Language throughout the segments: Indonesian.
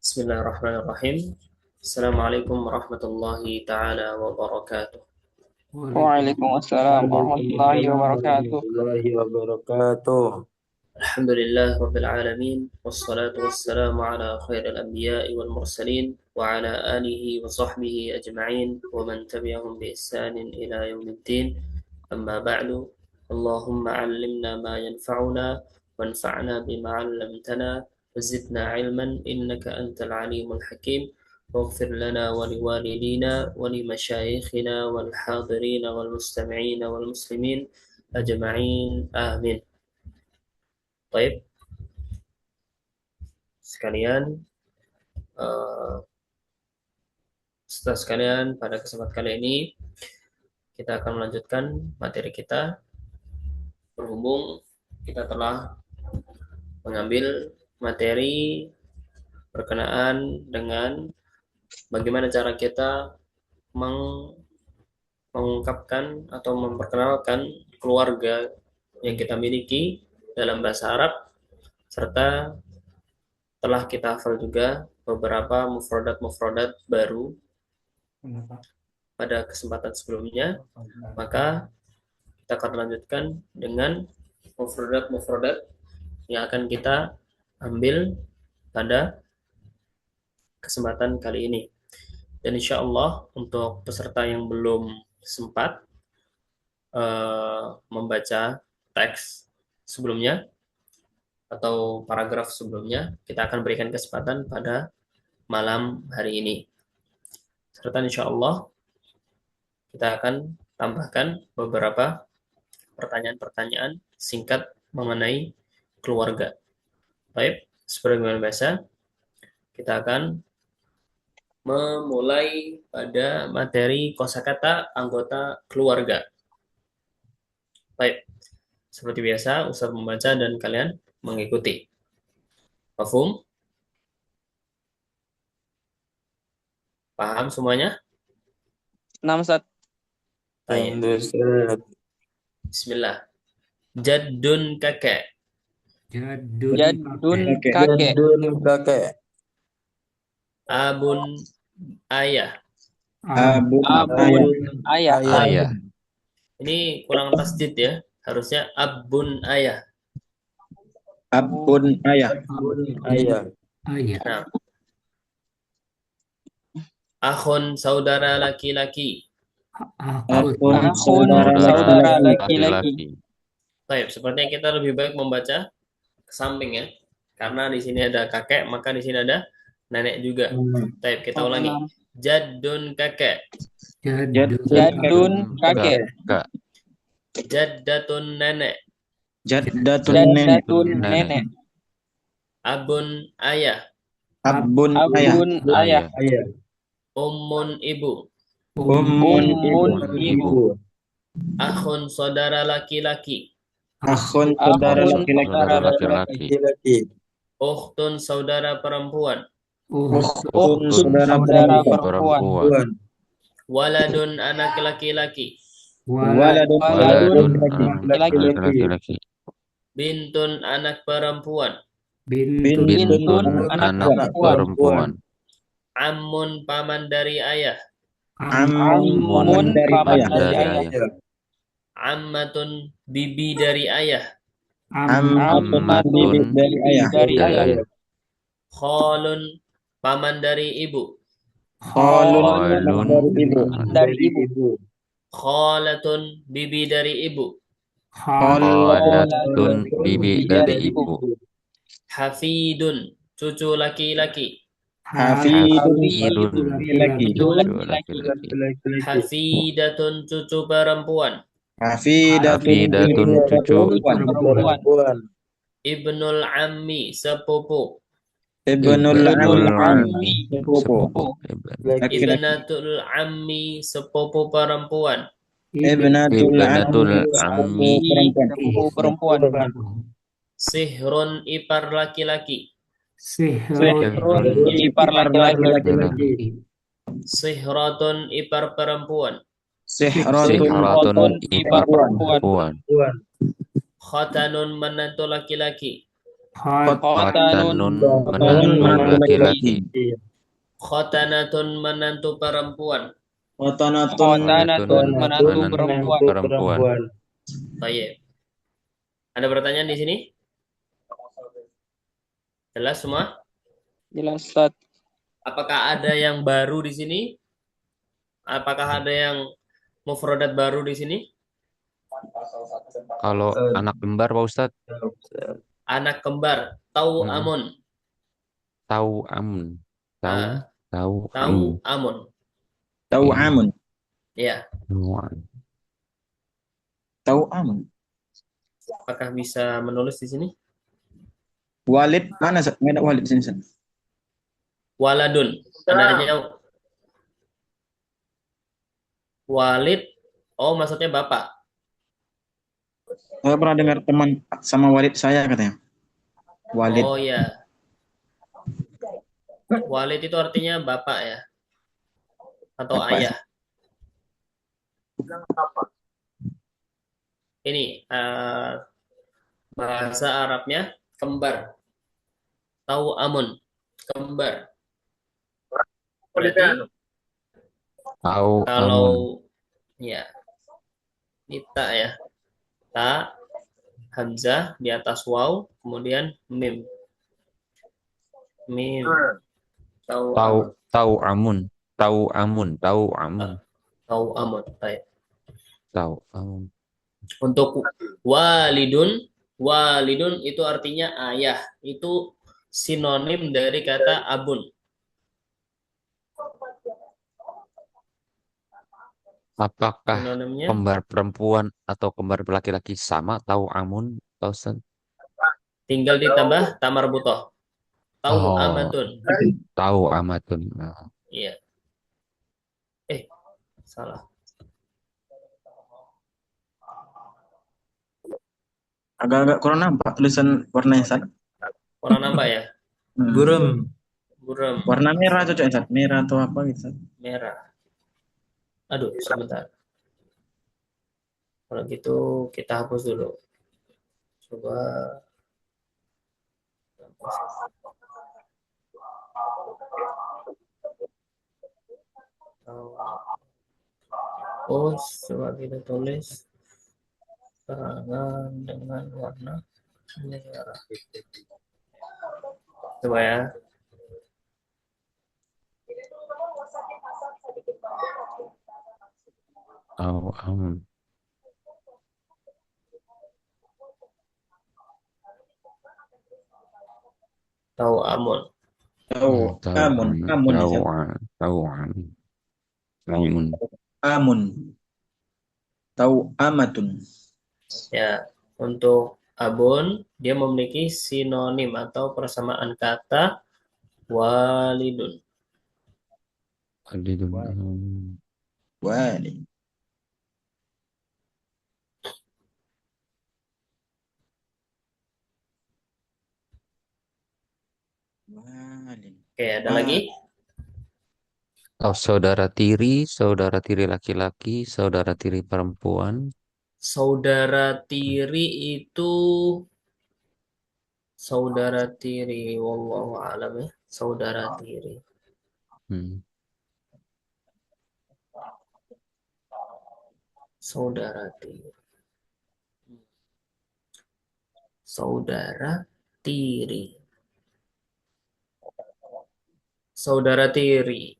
Bismillahirrahmanirrahim. Assalamualaikum warahmatullahi taala wabarakatuh. Waalaikumsalam warahmatullahi wabarakatuh. warahmatullahi wabarakatuh. Alhamdulillah rabbil alamin wassalatu wassalamu ala khairil anbiya'i wal mursalin wa ala alihi wa sahbihi ajma'in wa man tabi'ahum bi ihsanin ila yaumiddin. Amma ba'du. Allahumma 'allimna ma yanfa'una wanfa'na bima 'allamtana wazidna 'ilman innaka antal alimul hakim. واغفر لنا ولوالدينا ولمشايخنا والحاضرين والمستمعين والمسلمين أجمعين آمين. Baik, sekalian, setelah sekalian, pada kesempatan kali ini kita akan melanjutkan materi kita. Berhubung kita telah mengambil materi berkenaan dengan bagaimana cara kita mengungkapkan atau memperkenalkan keluarga yang kita miliki dalam bahasa Arab, serta telah kita hafal juga beberapa mufradat baru pada kesempatan sebelumnya. Maka kita akan lanjutkan dengan mufradat yang akan kita ambil pada kesempatan kali ini. Dan insya Allah untuk peserta yang belum sempat membaca teks sebelumnya atau paragraf sebelumnya, kita akan berikan kesempatan pada malam hari ini. Serta insya Allah kita akan tambahkan beberapa pertanyaan-pertanyaan singkat mengenai keluarga. Baik, sebagaimana biasa, kita akan memulai pada materi kosakata anggota keluarga. Baik, seperti biasa, Ustaz membaca dan kalian mengikuti. Paham? Paham semuanya? Ustaz. Bismillah. Jaddun kakek. Jaddun kakek. Abun ayah. Abun ayah. Ini kurang tasdid ya. Harusnya abun ayah. Abun ayah. Nah. Akhun saudara laki-laki. Akhun saudara laki-laki. Baik, sepertinya kita lebih baik membaca ke samping ya. Karena di sini ada kakek, maka di sini ada nenek juga. Baik, kita ulangi. Jaddun kakek. Jaddun kakek. Jaddatun nenek. Jaddatun nenek. Abun ayah. Abun ayah. Ummun ibu. Ummun ibu. Akhun saudara laki-laki. Akhun saudara laki-laki. Ukhtun saudara perempuan. Ukhtun saudara perempuan. Waladun anak laki-laki. Waladun laki-laki. Bintun anak perempuan. Bintun anak perempuan. Ammun paman dari ayah. Ammun paman dari ayah. Ammatun bibi dari ayah. Ammatun bibi dari ayah. Khalun paman dari ibu. Khalun dari ibu. Khalatun bibi dari ibu. Khalatun bibi dari ibu. Hafidun cucu laki-laki. Hafidun laki-laki. Hafidatun cucu perempuan. Hafidatun cucu perempuan. Ibnul ammi sepupu. Ibnul ammi sepupu. Ibnatul ammi sepupu perempuan. Ibnatul ammi perempuan. Sihrun ipar laki-laki. Sihrun ipar laki-laki. Sihratun ipar perempuan. Sihratun ipar perempuan. Khatanun menantu laki-laki. Khotanun Khotanun menantu menantu laki-laki. laki-laki. Khotanatun menantu perempuan. Khotanatun Khotanatun menantu menantu perempuan. perempuan. Baik. Ada pertanyaan di sini? Jelas semua? Jelas, Ustaz. Apakah ada yang baru di sini? Apakah ada yang mufradat baru di sini? Kalau anak kembar Pak Ustadz, Anak kembar, tahu mm, amun. tahu amun, tahu Ah, tahu amun. tahu amun. Tau'amun. Ya, Iya. Tau'amun. apakah bisa menulis di sini? Walid mana? Nggak ada Walid di sini. Waladun. Adanya walid. Oh, maksudnya bapak. Saya pernah dengar teman sama Walid saya katanya. Walid. Oh ya, walid itu artinya bapak ya, atau Apa? ayah. Ini bahasa Arabnya kembar. Tahu amun, kembar. Berarti Tahu kalau amun. ya, ini ta ya, ta, hamzah di atas waw, kemudian mim. Mim. Tahu Tahu amun. tahu amun, tahu amun, tahu amun, Tahu amun. Baik. tahu amun. Untuk walidun, walidun itu artinya ayah. Itu sinonim dari kata abun. Apakah Sinonimnya kembar perempuan atau kembar laki-laki sama tahu amun, Pak Ustadz? tinggal ditambah tamar butoh. Tahu Oh, amatun. tahu amatun. Nah, Iya. Salah. Agak-agak kurang nampak tulisan warnanya Sat. Orang nambah ya? Burem. Buram. Warna merah cocok Sat. Merah atau apa gitu Sat. Merah. Aduh, sebentar. Kalau gitu kita hapus dulu. Coba. Oh, coba kita tulis serangan dengan warna merah. Coba ya. tahu amun. Tahu amun. Tahu Tahu amun. amun, Amun ya tahu Sat. tahu amun, amun. Amun. Tahu amatun. Ya, untuk abun dia memiliki sinonim atau persamaan kata walidun. Adidun. Walid. Walid. Oke, ada lagi? Oh, saudara tiri laki-laki, saudara tiri perempuan. Saudara tiri itu saudara tiri, wallahu alam ya. Saudara tiri. Hmm. Saudara tiri. Saudara tiri. Saudara tiri.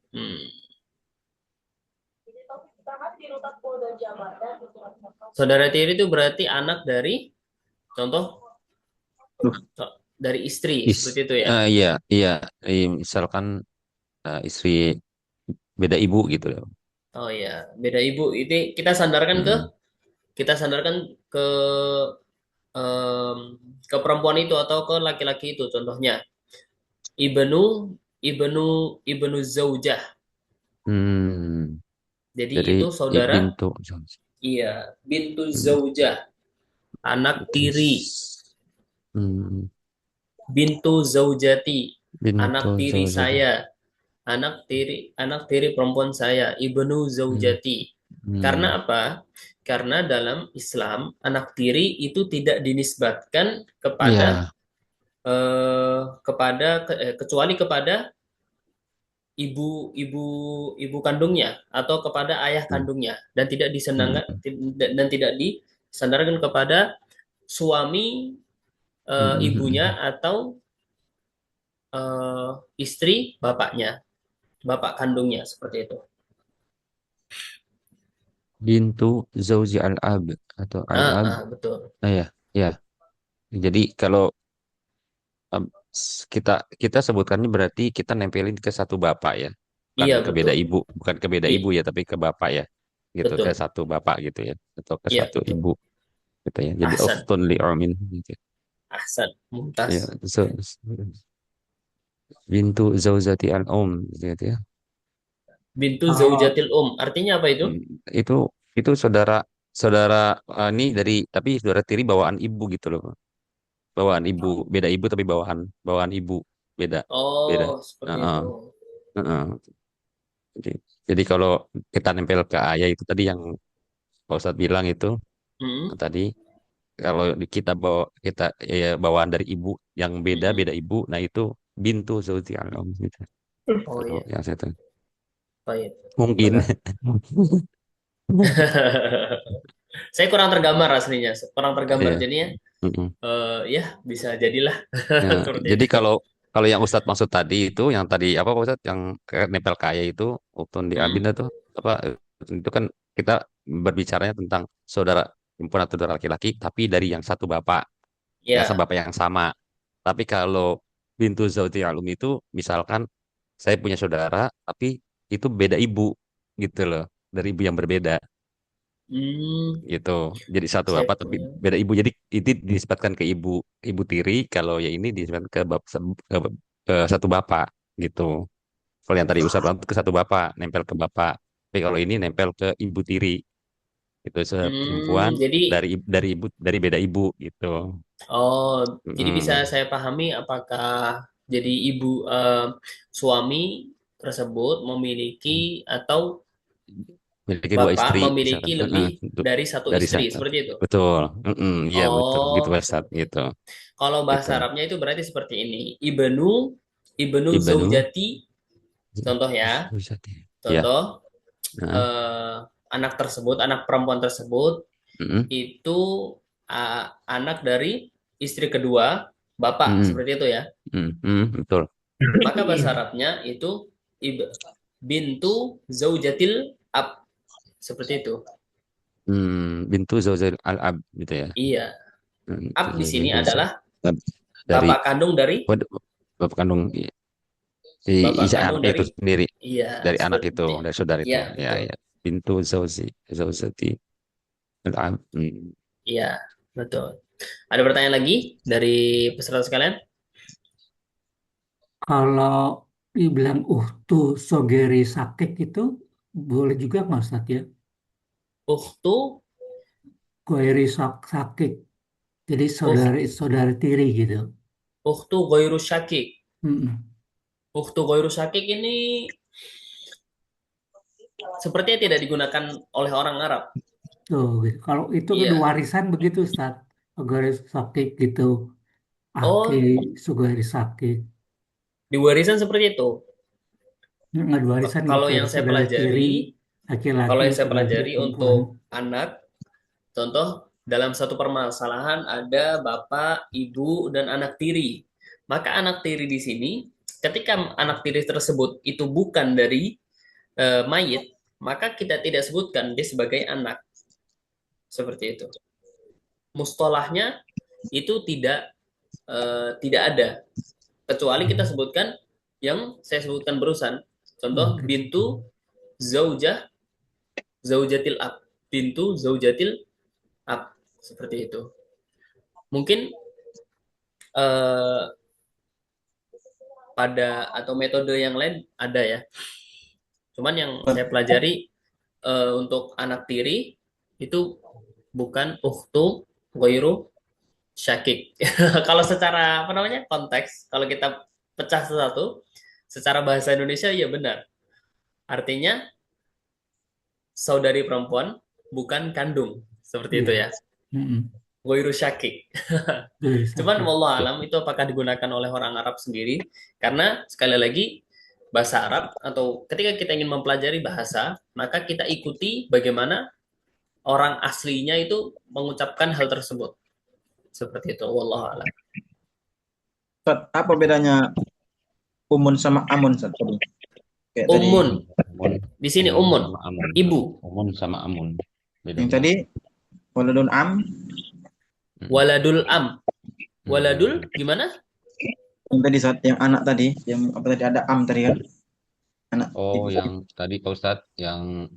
Saudara tiri itu berarti anak dari contoh Duh, dari istri seperti itu ya. Iya, iya. Misalkan istri beda ibu gitu loh. Oh ya, beda ibu. Itu Hmm. kita sandarkan ke em, ke perempuan itu atau ke laki-laki itu contohnya. Ibnu ibnu ibnu zaujah. Hmm. Jadi Jadi itu saudara, bintu. iya, bintu Hmm. zaujah, anak tiri. Hmm. Bintu zaujati, anak Bintu tiri zaujati. saya. Anak tiri perempuan saya, ibnu Hmm. zaujati. Karena Hmm. apa? Karena dalam Islam anak tiri itu tidak dinisbatkan kepada Iya, kecuali kepada ibu ibu ibu kandungnya atau kepada ayah Hmm. kandungnya, dan tidak disenangkan Hmm. dan tidak disandarkan kepada suami Hmm. ibunya Hmm. atau eh, istri bapaknya, bapak kandungnya seperti itu. Bintu zauji al-ab atau al-ab. Betul. Nah, ya, ya. Jadi kalau em, kita kita sebutkannya berarti kita nempelin ke satu bapak ya, bukan Iya ke beda betul. ibu, bukan ke beda ibu I- ya, tapi ke bapak ya, gitu, ke betul. satu bapak gitu ya, atau ke Iya satu betul. ibu gitu ya. Jadi Ahsan. ukhtun li umin gitu. Ahsan. Ya, Mumtaz. bintu zaujati al-um gitu ya. Bintu Kalau zaujatil artinya apa itu? Hmm, itu itu saudara saudara ini dari tapi saudara tiri bawaan ibu gitu loh. Bawaan ibu, beda ibu tapi bawaan bawaan ibu beda beda. Oh, seperti Heeh, itu. heeh. Jadi, jadi kalau kita nempel ke ayah itu tadi yang Pak Ustadz bilang itu Hmm. tadi kalau kita bawa kita ya, bawaan dari ibu yang beda Hmm. beda ibu, nah itu bintu zauji al-um gitu. Oh Kalau iya, yang saya tahu. baik. Mungkin. Benar. Saya kurang tergambar aslinya, kurang tergambar Iya. jadinya. Mm-mm. Ya, bisa jadilah Ya, seperti jadi itu. kalau kalau yang Ustadz maksud tadi itu yang tadi apa Pak Ustadz yang nempel kaya itu Uktun di Hmm. Abin itu apa itu kan kita berbicaranya tentang saudara himpunan atau saudara laki-laki tapi dari yang satu bapak yang sama Ya. bapak yang sama. Tapi kalau bintu zauji alum itu misalkan saya punya saudara tapi itu beda ibu gitu loh dari ibu yang berbeda Hmm. gitu. Jadi satu Saya bapak tapi punya. beda ibu. Jadi itu dinisbatkan ke ibu ibu tiri. Kalau ya ini dinisbatkan ke, ke satu bapak gitu. Kalau yang tadi Ustaz bilang ke satu bapak, nempel ke bapak. Tapi kalau ini nempel ke ibu tiri. Itu perempuan Jadi, dari ibu dari beda ibu gitu. oh, jadi bisa Mm. saya pahami apakah jadi ibu suami tersebut memiliki atau Memiliki dua bapak istri memiliki misalkan. lebih dari satu Dari istri, seperti itu. betul. Iya betul gitu Oh, Ustaz seperti gitu. itu. Kalau Gitu. bahasa Arabnya itu berarti seperti ini. Ibnu, ibnu Ibnu zaujati, contoh ya. ya. Contoh, Nah, anak tersebut, anak perempuan tersebut mm, itu anak dari istri kedua bapak, mm, seperti itu ya. betul. Maka bahasa iya. Arabnya itu bintu zaujatil ab, seperti itu. Bintu Zauzal Al-Ab gitu ya. Iya, ab di sini Zauzal adalah dari bapak kandung dari waduh, bapak kandung si bapak Isa kandung anaknya dari, itu sendiri iya, dari anak seperti itu itu. dari saudara Iya, itu ya betul. ya Bintu Zauzati Al-Ab. Iya, betul. Ada pertanyaan lagi dari peserta sekalian? Kalau dibilang uhtu sogeri sakit itu boleh juga nggak Ustaz ya? Ukhtu, Goiri sakit. Jadi ukh, saudari saudari tiri gitu. ukhtu ghairu syakik. Mm-mm. Ukhtu ghairu syakik ini sepertinya tidak digunakan oleh orang Arab. Tuh, gitu. Kalau itu kan Iya. warisan begitu Ustaz. Sogeri sakit gitu. Aki Oh, sogeri sakit. di warisan seperti itu. Nggak ada warisan Kalau gitu. Ada yang saya saudara tiri, pelajari, kalau laki-laki, yang saya saudara tiri pelajari perempuan. untuk anak, contoh dalam satu permasalahan ada bapak, ibu, dan anak tiri. Maka anak tiri di sini, ketika anak tiri tersebut itu bukan dari mayit, maka kita tidak sebutkan dia sebagai anak. Seperti itu. Mustalahnya itu tidak ada, kecuali kita sebutkan yang saya sebutkan barusan. Contoh Oke. bintu zaujah zaujatil ab, bintu zaujatil ab, seperti itu. Mungkin eh, pada atau metode yang lain ada ya. Cuman yang saya pelajari untuk anak tiri itu bukan ukhtu ghairu syakik. Kalau secara apa namanya konteks, kalau kita pecah satu, secara bahasa Indonesia ya benar. Artinya saudari perempuan bukan kandung, seperti itu Iya. ya. Mm-mm. Ghairu syakik. Dari Cuman sakit. wallah alam itu apakah digunakan oleh orang Arab sendiri? Karena sekali lagi bahasa Arab atau ketika kita ingin mempelajari bahasa, maka kita ikuti bagaimana orang aslinya itu mengucapkan hal tersebut. Seperti itu, wallah alam. Ustaz, apa bedanya umun sama amun Ustaz, tadi? Kayak tadi Umun, Amun, di sini umun umun, sama amun. ibu. Umun sama amun. yang Bedanya. tadi waladun am, Mm, Waladul am. Waladul mm. gimana? yang tadi Ustaz, yang anak tadi, yang apa tadi ada am tadi kan? Anak Oh, ibu. yang tadi Pak Ustadz yang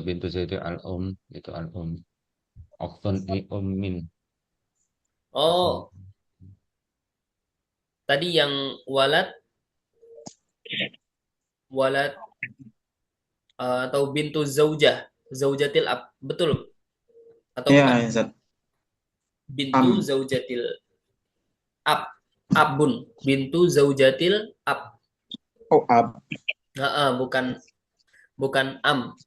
bintu Zaid al-um itu al-um. Oktun ini ummin. Oktun. Oh, tadi yang walad, walad atau bintu zaujah, zaujatil ab. Betul atau Iya, bukan? ya, Ustaz. Bintu Am. zaujatil ab. Abun, bintu zaujatil ab. Oh, ab. Bukan bukan am.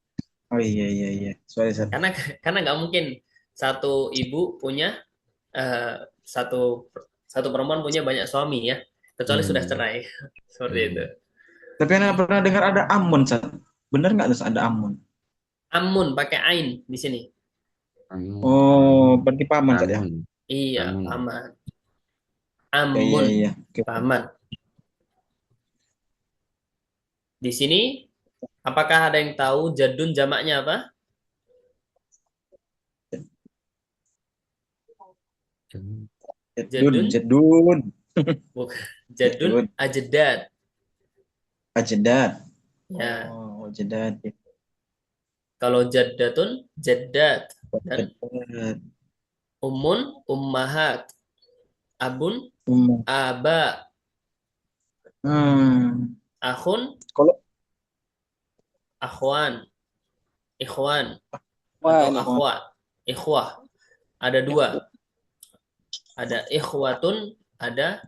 Oh iya iya iya. Sorry Ustaz. Karena karena nggak mungkin satu ibu punya eh, satu satu perempuan punya banyak suami ya, kecuali sudah Hmm, cerai. Seperti itu. hmm. Tapi Anda pernah dengar ada amun Ustaz? Benar nggak Ustaz ada amun? Amun pakai ain di sini. Amun, Oh, amun, berarti paman Ustaz ya? amun, Iya, amun. paman. Ya iya Amun, iya. Oke. paman. Di sini, apakah ada yang tahu jadun jamaknya apa? Jedun, Jadun, jedun, bukan. Jadun, jedun. ajdad. Ajedat. Ya, Oh, ajedat. kalau jaddatun, jaddat. Dan Ajedat. ummun, ummahat. Abun, Hmm. aba. Hmm. Akhun, Kalau akhwan. Ikhwan. wah Atau ini oh, akhwat. Ikhwah. Ada dua. Ada ikhwatun, ada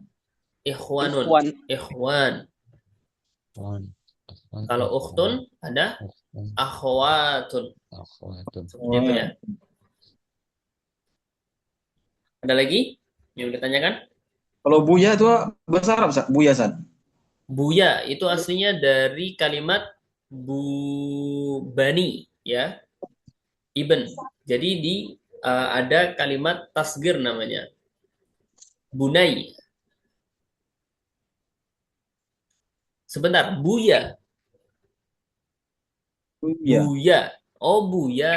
ikhwanun. ikhwan. Ikhwan. Akhwan, akhwan, Kalau akhwan, ukhtun, ada akhwan, akhwatun. akhwatun. Seperti itu ya. Oh, Ada lagi yang ditanyakan? kalau buya itu bahasa Arab, Ustaz. Buya, Ustaz. Buya itu aslinya dari kalimat bani ya, ibn. Jadi ada kalimat tasgir namanya, bunai. Sebentar, buya, Buya. buya. Oh, buya.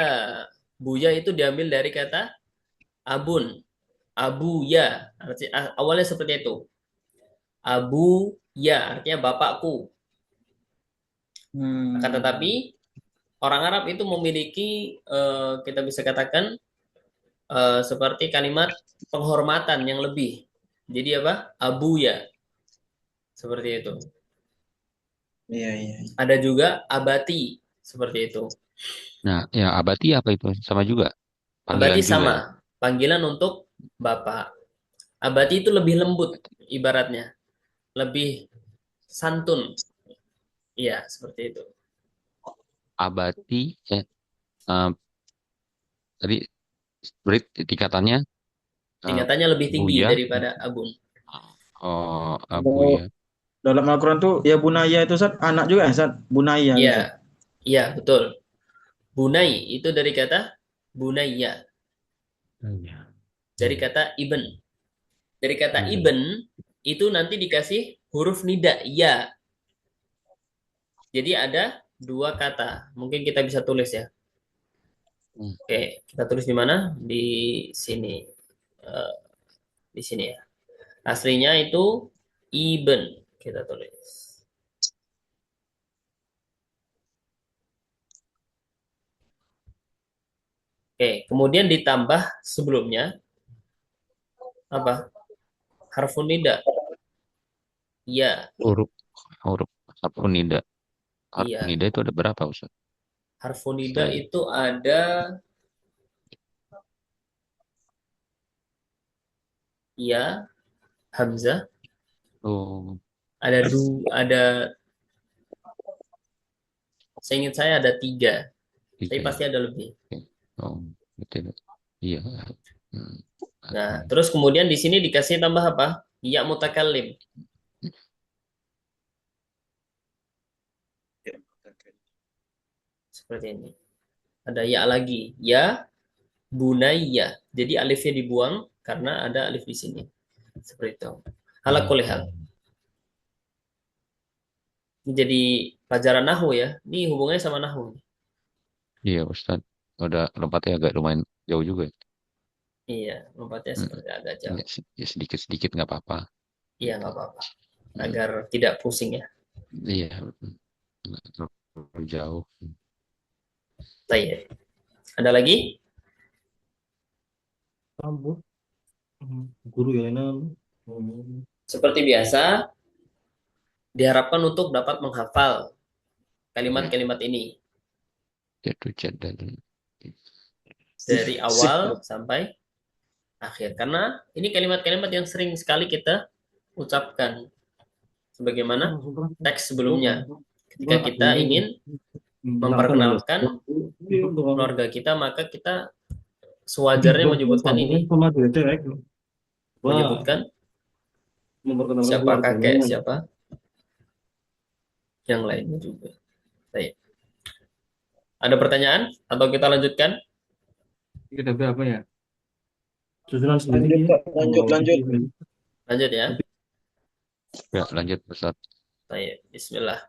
Buya itu diambil dari kata abun, abuya. Awalnya seperti itu. Abu ya artinya bapakku. Akan Hmm. tetapi orang Arab itu memiliki kita bisa katakan seperti kalimat penghormatan yang lebih. Jadi apa? Abu ya. Seperti itu. Iya iya. Ada juga abati seperti itu. Nah, ya abati apa itu? Sama juga Abati panggilan juga sama, ya. panggilan untuk bapak. Abati itu lebih lembut ibaratnya, lebih santun. Iya, seperti itu. Abati, eh, tadi tingkatannya eh, Tingkatannya lebih tinggi Buya. daripada abun. Oh, Kalau Abuya. dalam Al-Quran tuh ya bunaya itu Ustaz, anak juga ya Ustaz. Bunaya Iya, gitu. iya betul. Bunai itu dari kata bunaya, Iya. dari kata ibn. Dari kata Iya. ibn itu nanti dikasih huruf nida ya. Jadi ada dua kata. Mungkin kita bisa tulis ya. Hmm. Oke, kita tulis di mana? Di sini. Eh, di sini ya. Aslinya itu ibn. Kita tulis. Oke, kemudian ditambah sebelumnya apa? Harfun nida. Ya, Huruf huruf harfun nida. Harfun iya. nida itu ada berapa, Ustaz? Harfun nida Saya. itu ada ya, hamzah, Oh, ada seingat saya ada tiga, tapi tiga ya. pasti ada lebih. Oke. Oh, betul. Iya. Nah, terus kemudian di sini dikasih tambah apa? Ya mutakallim. Seperti ini. Ada ya lagi. Ya bunayya. Jadi alifnya dibuang karena ada alif di sini. Seperti itu. Ala kulli hal. Ini jadi pelajaran nahwu ya. Ini hubungannya sama nahwu. Iya Ustaz, udah lompatnya agak lumayan jauh juga. Iya, lompatnya Hmm. seperti agak jauh. Ya, sedikit-sedikit nggak apa-apa. Iya, nggak apa-apa. Agar tidak pusing ya. Iya, nggak terlalu jauh. Baik. Ada lagi? Guru ya ini. Seperti biasa, diharapkan untuk dapat menghafal kalimat-kalimat ini Jatuh dan dari awal sampai akhir. Karena ini kalimat-kalimat yang sering sekali kita ucapkan sebagaimana teks sebelumnya. Ketika kita ingin memperkenalkan keluarga kita, maka kita sewajarnya menyebutkan ini. Menyebutkan siapa kakek, siapa yang lainnya juga. Baik. Ada pertanyaan atau kita lanjutkan? Kita berapa ya? Susunan sendiri. Lanjut. Lanjut ya. ya lanjut Ustaz. Baik, bismillah.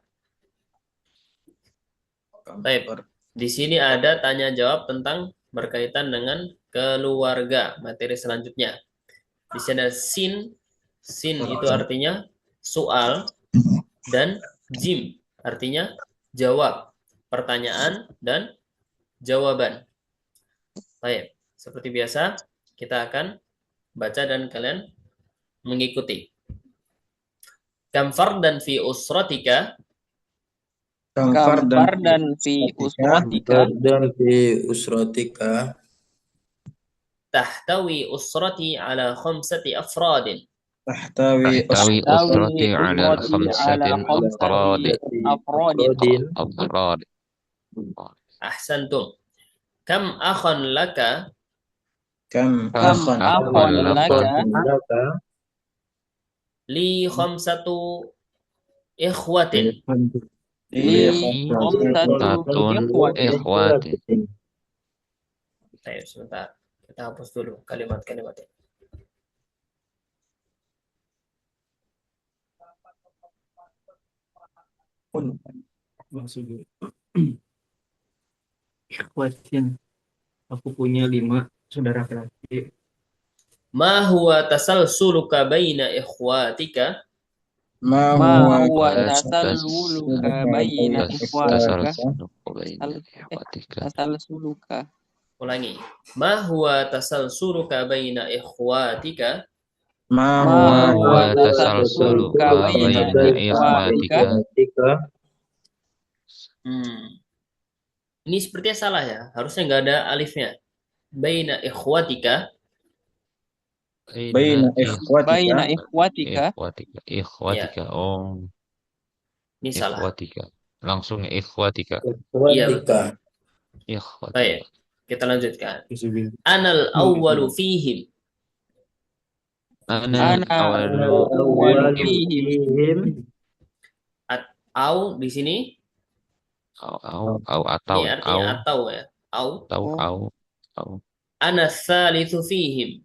Baik. Di sini ada tanya jawab tentang berkaitan dengan keluarga. Materi selanjutnya. Di sini ada sin. Sin itu artinya soal dan jim artinya jawab, pertanyaan dan jawaban. Baik, seperti biasa kita akan baca dan kalian mengikuti. Kam fardan fi usratika Kam fardan fi usratika tahtawi usrati ala khamsati afradin. tahtawi أسرتي على خمسة أفراد. Ahsantum. Kam akhan laka kam akhan laka li khamsatu ikhwatin. إخواتي. Baik, sebentar. Kita hapus dulu kalimat-kalimatnya. Maksudnya. Ikhwatin. Aku punya 5 saudara laki. Ma huwa tasalsuluka baina ikhwatika? Ma huwa tasalsuluka baina ikhwatika. Ulangi. Ma huwa tasalsuluka baina ikhwatika? Ma huwa tasalsuluka baina ikhwatika. Ini sepertinya salah ya. Harusnya nggak ada alifnya. Baina ikhwatika. baina ikhwatika. Ikhwatika. Oh. Ini salah. Ikhwatika. Langsung ikhwatika. Iya, betul. Ikhwatika. Baik, kita lanjutkan. Anal awwalu fihim. Ana awwalu fihim. Au di sini atau ini artinya atau ya. Au. Ana tsalitsu fihim.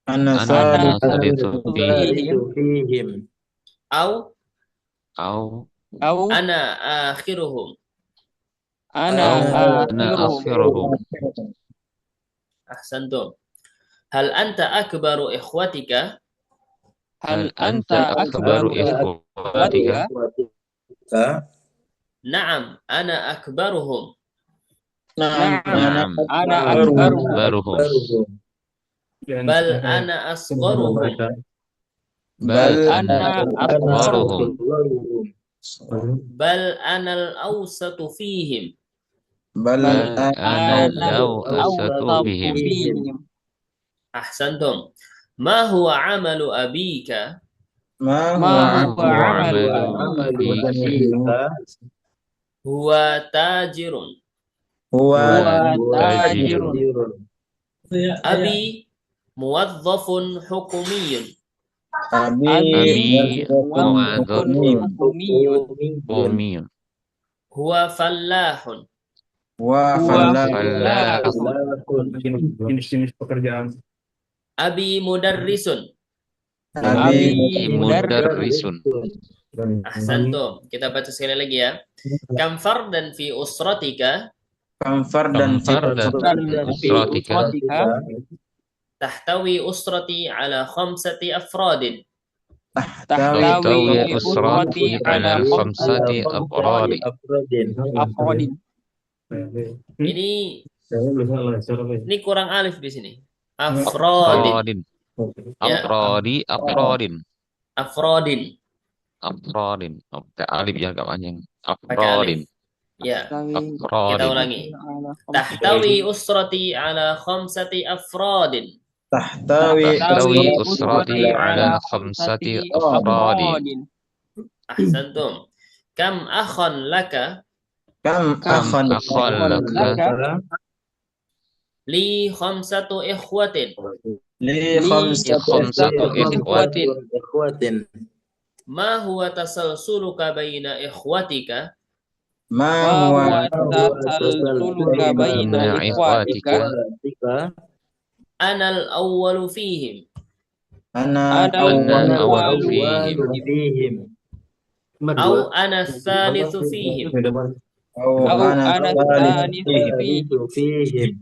Ana tsalitsu fihim. Au ana akhiruhum. Ana akhiruhum. Ahsantum. Hal anta akbaru ikhwatika? Hal anta akbaru ikhwatika? Naam, ana akbaruhum. Naam, ana akbaruhum. Bal ana asgharuhum. Bal ana asgharuhum. Bal ana al-awsatu fihim. Bal ana al-awsatu fihim. Ahsantum. Ma huwa amalu abika? ma huwa amalu abika? Huwa tajirun. huwa tajirun. Abi muwazzafun hukumiyun. Abi Abi muwadzafun muwadzafun umiyun. Huwa fallahun. wa Wa fallahu fallahun. Jenis-jenis pekerjaan. Abi mudarrisun. abi Abi mudarrisun. Ahsantum. Kita baca sekali lagi ya. Kam fardan fi usratika kamfar Kam dan fardan usratika tahtawi usrati ala khamsati afradin. tahtawi usrati ala khamsati afradi. Ini kurang alif di sini. Afradin. Afradin. Ya. Afradin. Afradin. Afradin. Pakai alif ya gak panjang. Pakai alif. Afradin. Ya. Kita Afradin. ulangi. Tahtawi usrati ala khamsati afradin. tahtawi Tahtawi usrati ala khamsati afradin. Ahsantum. Kam akhan laka kam Kam akhan akhal laka li khamsatu ikhwatin. li khamsatu ikhwatin. Ma huwa tasalsuluka baina ikhwatika ma huwa tasalsuluka baina ikhwatika anal awwalu fihim ana Ana awwalu fihim. au ana tsalitsu fihim au ana tsalitsu fihim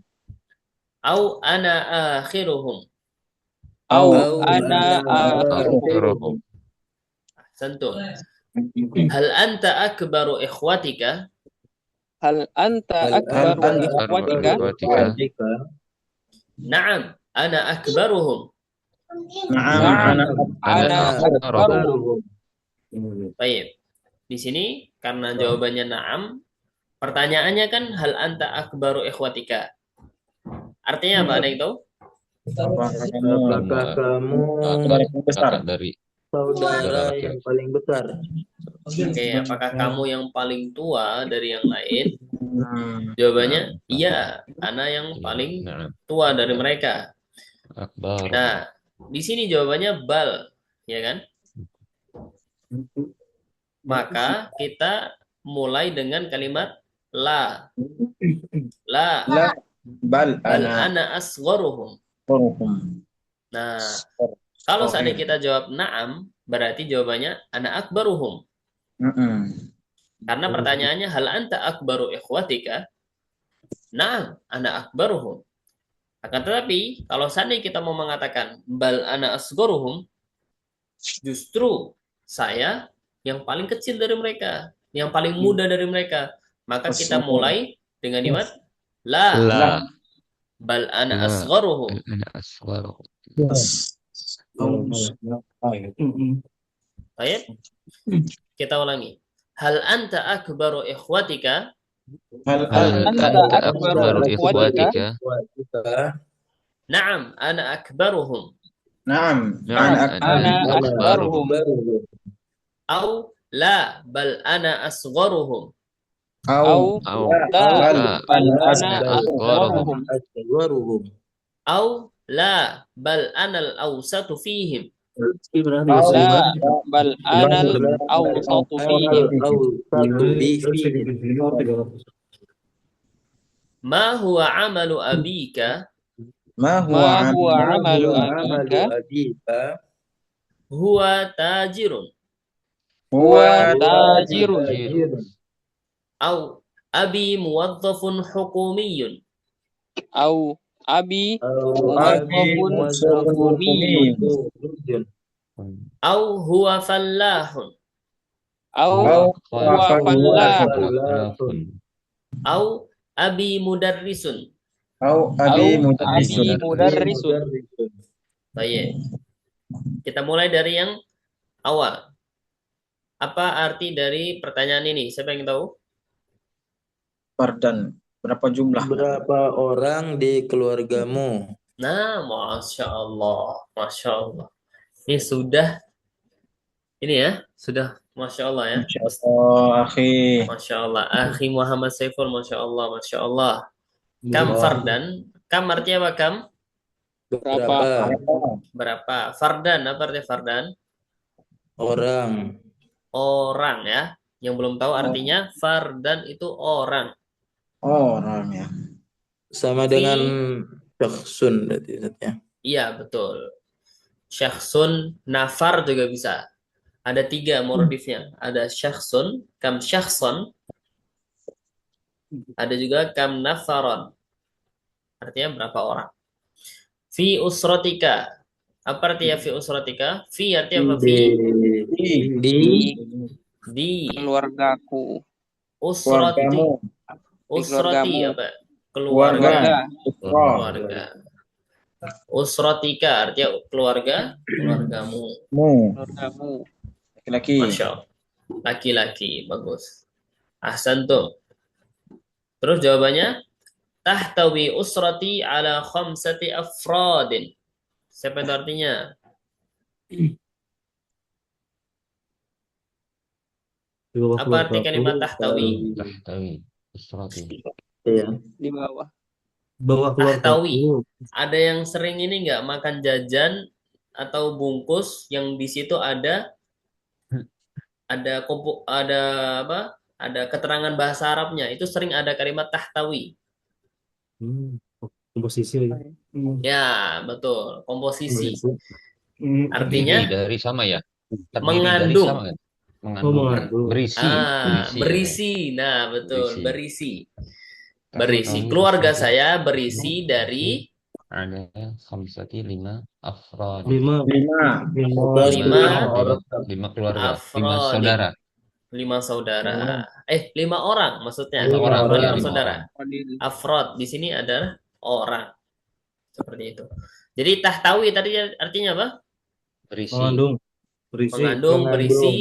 au ana akhiruhum. ana Akhiruhum. Ahsantum. Hal anta akbaru ikhwatika? hal anta akbaru ikhwatika Na'am, ana akbaruhum. na'am Ana akhiruhum. Baik. Di sini karena jawabannya na'am, pertanyaannya kan hal anta akbaru ikhwatika. Artinya apa? Ada yang tahu? apakah kamu Kakak dari saudara yang paling besar? Oke, apakah kamu yang paling tua dari yang lain? Jawabannya iya, ana yang paling tua dari mereka. akbar. Nah, di sini jawabannya bal, ya kan? Maka kita mulai dengan kalimat la. La. bal Bal ana ana asgharuhum. Nah, kalau seandainya kita jawab na'am, berarti jawabannya ana akbaruhum. Karena pertanyaannya hal anta akbaru ikhwatika? Na'am, ana akbaruhum. Akan tetapi, kalau seandainya kita mau mengatakan bal ana asgharuhum, justru saya yang paling kecil dari mereka, yang paling muda dari mereka. Maka kita mulai dengan kalimat la. Bal ana asgharuhum. Ana asgharuhum. Baik. Kita ulangi. Hal anta akbaru ikhwatika? hal Anta akbaru ikhwatika? Na'am, ana akbaruhum. na'am Ana akbaruhum. Au la bal ana asgharuhum. au la Ana akbaruhum. Au la bal ana al-awsatu fihim. la bal anal awsatu fihim Ma huwa amalu abika? ma ma huwa huwa amalu abika Huwa tajirun. huwa tajirun Au abi muwazzafun hukumiyun. au abi muwazzafun hukumiyyun Au huwa fallahun. au huwa fallahun Au abi mudarrisun. au abi abi mudarrisun. Baik. Kita mulai dari yang awal. Apa arti dari pertanyaan ini? Siapa yang tahu? Fardan berapa jumlah Berapa orang di keluargamu? Nah, Masya Allah. Masya Allah. Ini sudah, ini ya, sudah Masya Allah ya. oh akhi Masya Allah. Akhi Muhammad Saiful, Masya Allah, Masya Allah. Kam fardan. Kam artinya apa kam? Berapa? Berapa? Fardan, apa artinya fardan? Orang. Orang ya. Yang belum tahu artinya fardan itu orang. Orang ya. Sama Fi, dengan syakhsun berarti Ustaz ya. iya betul. Syakhsun, nafar juga bisa. Ada 3 morodifnya. Ada syakhsun, kam syakhson, ada juga kam nafaron. Artinya berapa orang. Fi usrotika. Apa artinya fi usrotika? Fi artinya apa? Di Fi. di Di Keluargaku. usroti. Keluargamu. Usroti keluargamu. apa? Keluarga. Keluarga. Usra. Keluarga. Usrotika artinya keluarga, keluargamu. Keluargamu. Laki-laki. Masya Allah. Laki-laki, bagus. Ahsantum. Terus jawabannya, tahtawi usrati ala khamsati afradin. Siapa itu artinya? Apa arti kalimat tahtawi? Tahtawi. Usrati. Iya. Di bawah. Bawah Tahtawi. keluarga. Ada yang sering ini nggak makan jajan atau bungkus yang di situ ada apa? Ada keterangan bahasa Arabnya. Itu sering ada kalimat tahtawi. Komposisi. Ya, betul. Komposisi. Hmm. Artinya Dari sama ya. Terdiri dari mengandung. sama kan? Oh, mengandung. Berisi. Berisi. Nah, betul. Berisi. Berisi. Tahtawi Keluarga usrati. saya berisi dari Ada khamsati 5 afrod. 5 Lima keluarga. 5 afrodin. saudara. 5 saudara. 5 orang maksudnya. 5 orang. Bukan Ya, 5 5 saudara. orang. Afrod di sini adalah orang. Seperti itu. Jadi tahtawi tadi artinya apa? Berisi. Mengandung. Berisi. Mengandung, berisi,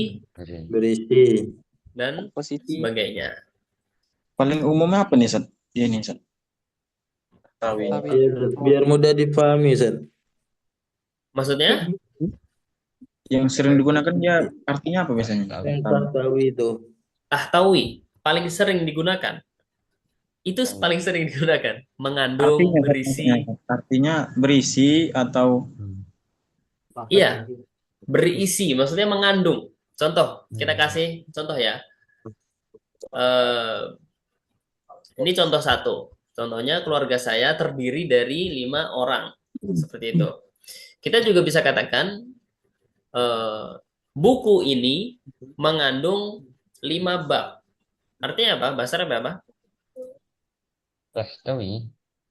Berisi. dan Posisi. sebagainya. Paling umumnya apa nih, Sat? Ini, Sat. Tahtawi. Biar mudah dipahami, Ustaz. Maksudnya? Yang sering digunakan dia artinya apa biasanya? Tahtawi itu. Tahtawi paling sering digunakan. Itu paling sering digunakan. Mengandung, berisi. Artinya berisi atau Iya, berisi. Maksudnya mengandung. Contoh, kita kasih contoh ya. Ini contoh satu. Contohnya keluarga saya terdiri dari 5 orang. Seperti itu. Kita juga bisa katakan buku ini mengandung 5 bab. Artinya apa? Bahasa Arab apa? Tahtawi.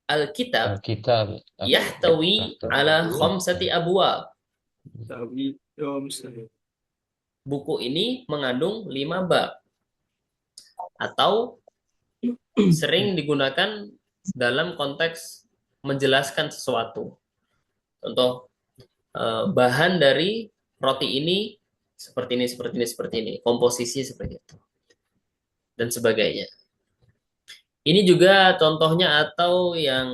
Alkitab Alkitab. yahtawi ala khamsati abwab. Buku ini mengandung 5 bab. Atau sering digunakan dalam konteks menjelaskan sesuatu. Contoh, bahan dari roti ini seperti ini, seperti ini, seperti ini. Komposisi seperti itu. Dan sebagainya. Ini juga contohnya atau yang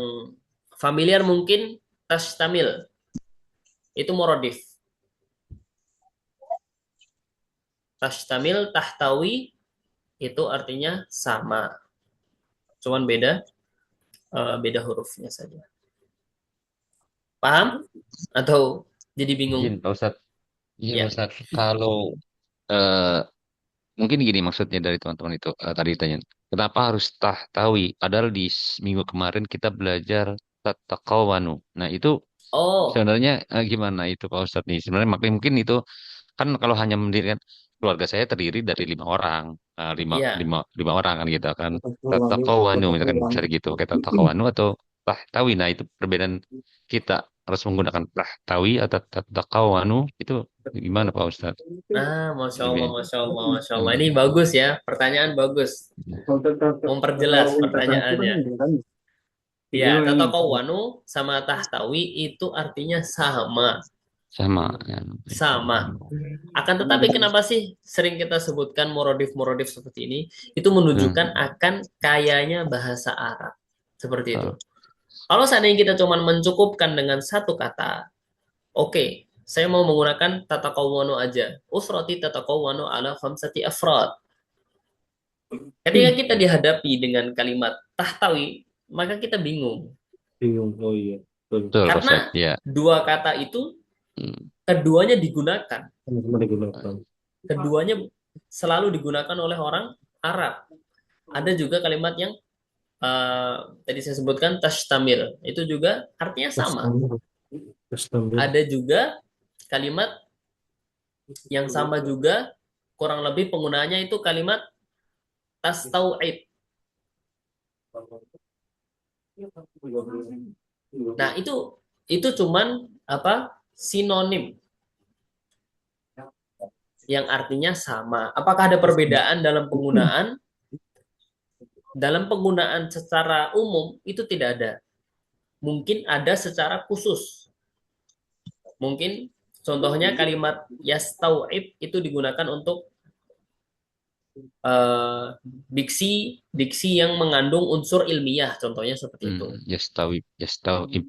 familiar mungkin tastamil. Itu morodif. Tastamil, tahtawi itu artinya sama. Cuman beda hurufnya saja. Paham? Atau jadi bingung? Izin, Pak Ustadz. Izin, Ya. Ustadz. Kalau mungkin gini maksudnya dari teman-teman itu tadi ditanya, kenapa harus tahtawi? Padahal di minggu kemarin kita belajar tatakawanu. Nah itu sebenarnya gimana itu Pak Ustadz nih? Sebenarnya mungkin itu kan kalau hanya mendirikan keluarga saya terdiri dari 5 orang, lima orang kan gitu kan. Tatakawanu misalkan bisa gitu, kayak tatakawanu atau tahtawi. Nah itu perbedaan kita harus menggunakan tahtawi atau tatakawanu itu gimana Pak Ustadz? Nah, Masya Allah, Masya Allah, Masya Allah. Ini bagus ya, pertanyaan bagus. Memperjelas pertanyaannya. Ya, tatakawanu sama tahtawi itu artinya sama. Sama. Akan tetapi kenapa sih sering kita sebutkan morodif-morodif seperti ini? Itu menunjukkan akan kayanya bahasa Arab. Seperti itu. Kalau seandainya kita cuma mencukupkan dengan satu kata, oke, saya mau menggunakan tatakawwanu aja. Usrati tatakawwanu ala khamsati afrad. Ketika kita dihadapi dengan kalimat tahtawi, maka kita bingung. Oh iya. Betul, Karena Ustaz. Ya. dua kata itu Hmm. keduanya digunakan. Sama-sama digunakan. Keduanya selalu digunakan oleh orang Arab. Ada juga kalimat yang tadi saya sebutkan tashtamil. Itu juga artinya sama. Tastamir. Ada juga kalimat yang sama juga, kurang lebih penggunaannya itu kalimat tastau'ib. Nah, itu cuman sinonim yang artinya sama. Apakah ada perbedaan dalam penggunaan? Dalam penggunaan secara umum itu tidak ada. Mungkin ada secara khusus. Mungkin contohnya kalimat yastau'ib itu digunakan untuk diksi yang mengandung unsur ilmiah, contohnya seperti itu. Yastawib, yastawib,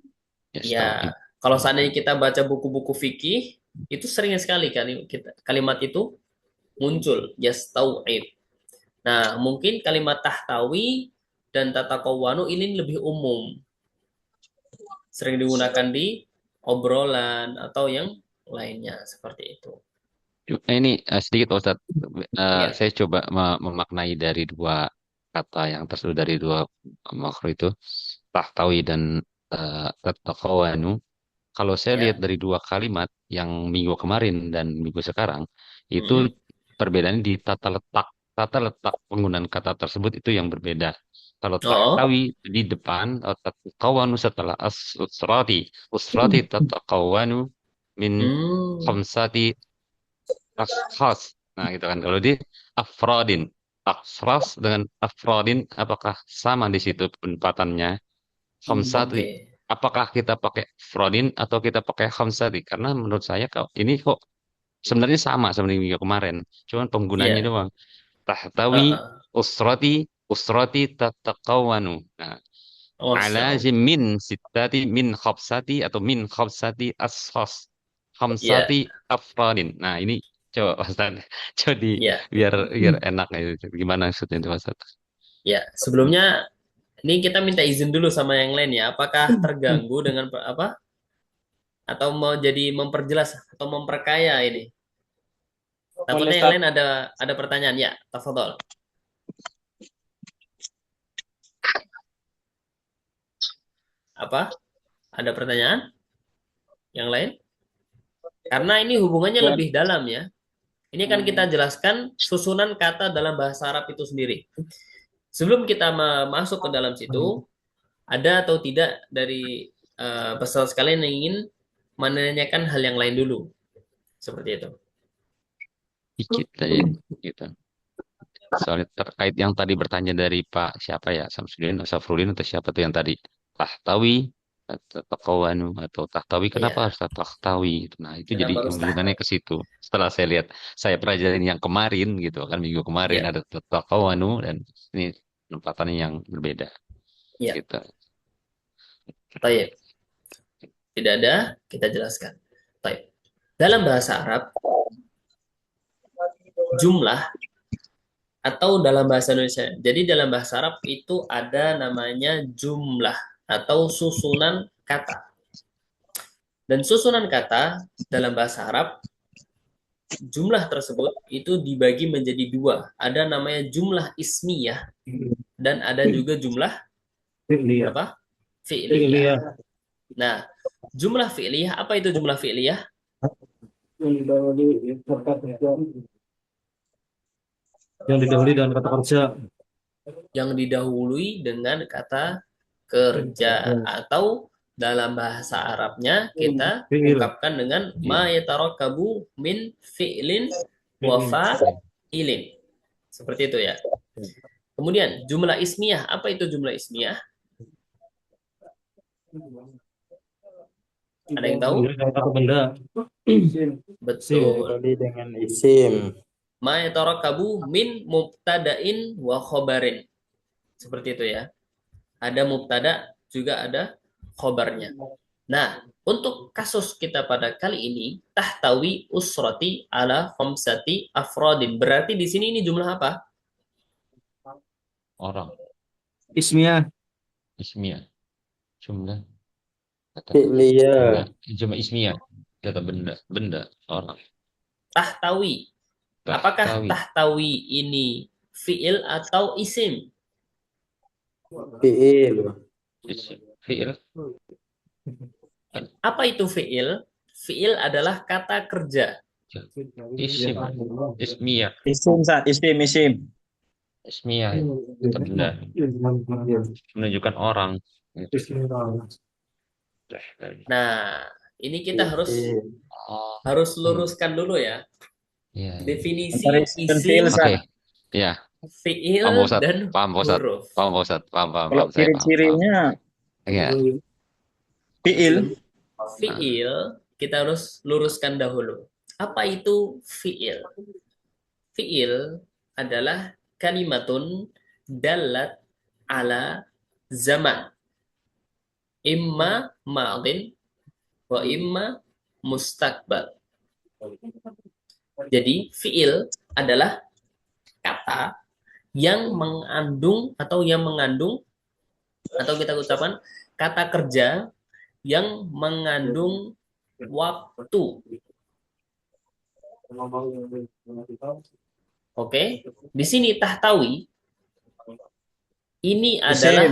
Ya, yastawib. kalau seandainya kita baca buku-buku fikih, itu sering sekali kalimat itu muncul, yastau'ib. Nah, mungkin kalimat tahtawi dan tatakawwanu ini lebih umum. Sering digunakan di obrolan atau yang lainnya seperti itu. Ini sedikit Pak Ustadz. Ya. Saya coba memaknai dari dua kata yang tersudah dari dua makhluk itu, tahtawi dan tatakawanu. Kalau saya Ya. lihat dari dua kalimat yang minggu kemarin dan minggu sekarang, itu Mm-mm. perbedaannya di tata letak. Tata letak penggunaan kata tersebut itu yang berbeda. Kalau Oh. tahtawi di depan, tatakawanu setelah usrati. Usrati tatakawanu min khamsati ashas. Nah, gitu kan. Kalau di afrodin, afras dengan afrodin, apakah sama di situ penempatannya? Khamsati. Oke. Apakah kita pakai afrodin atau kita pakai khamsati? Karena menurut saya kok ini kok sebenarnya sama seperti minggu kemarin. Cuman penggunanya Iya. doang. Tahtawi, Uh-uh. usrati, usrati tatakawanu. Nah, Masya Allah. min sitati min khamsati atau min khamsati ashas. Iya. Khamsati afrodin. Nah, ini coba Ustaz. Jadi Iya. biar enak itu. Gimana maksudnya itu Ustaz? Ya, sebelumnya ini kita minta izin dulu sama yang lain ya. Apakah terganggu dengan apa? Atau mau jadi memperjelas atau memperkaya ini? Takutnya yang Ustaz. lain ada pertanyaan. Ya, tafadhol. Apa? Ada pertanyaan? Yang lain? Karena ini hubungannya lebih dalam ya. Ini kan kita jelaskan susunan kata dalam bahasa Arab itu sendiri. Sebelum kita masuk ke dalam situ, ada atau tidak dari peserta sekalian yang ingin menanyakan hal yang lain dulu? Seperti itu. Dikit aja gitu. Soalnya terkait yang tadi bertanya dari Pak siapa ya, Samsudin atau Safrudin atau siapa tuh yang tadi tahtawi atau takawanu atau tahtawi, kenapa Iya. harus tahtawi gitu. Nah, itu jadi Kenapa harus hubungannya ke situ. Setelah saya lihat, saya pelajarin yang kemarin gitu kan, minggu kemarin Iya. ada takawanu dan ini penempatannya yang berbeda Iya. gitu. Baik. Tidak ada, kita jelaskan. Baik. Dalam bahasa Arab, jumlah atau dalam bahasa Indonesia. Jadi dalam bahasa Arab itu ada namanya jumlah atau susunan kata. Dan susunan kata dalam bahasa Arab, jumlah tersebut itu dibagi menjadi dua. Ada namanya jumlah ismiyah dan ada juga jumlah Fi'liyah. apa? Fi'liyah. Fi'liyah. Nah, jumlah fi'liyah, apa itu jumlah fi'liyah? Yang didahului dengan kata kerja. Yang didahului dengan kata kerja atau dalam bahasa Arabnya kita Fi'il. ungkapkan dengan ma yatarakabu min fi'lin wa fa'ilin. Seperti itu ya. Kemudian jumlah ismiyah, apa itu jumlah ismiyah? Ada yang tahu? Dengan kata benda. Betul. Didahului dengan isim. Ma yatarakabu min mubtada'in wa khobarin. Seperti itu ya. Ada mubtada, juga ada khobarnya. Nah, untuk kasus kita pada kali ini, tahtawi usrati ala khamsati afrodin. Berarti di sini ini jumlah apa? Orang Ismiyah. ismiyah jumlah Kata Fi'liyah. cuma ismiyah. Kata benda, orang. Tahtawi. Apakah Tahtawi. tahtawi ini fiil atau isim? Fi'il. Fi'il. Apa itu fiil? Fiil adalah kata kerja. Isim. Ismiyah. Isim, Sat. Isim. Ismiyah. Kata benda. Menunjukkan orang. Gitu. Nah, ini kita Fi'il. harus luruskan dulu ya. Iya. Definisi Antara isim dan fiil, isim, Sat. Oke. Ya. fiil, Paham, Pak Ustadz. dan Paham, Pak Ustadz. huruf. Paham, Pak Ustadz. Paham, Kalau saya paham. ciri-cirinya Iya. fiil. Fiil, kita harus luruskan dahulu. Apa itu fiil? Fiil adalah kalimatun dalat ala zaman. Imma ma'din wa imma mustaqbal. Jadi fiil adalah kata yang mengandung atau kita ucapkan kata kerja yang mengandung waktu. Oke, di sini tahtawi ini Isim. adalah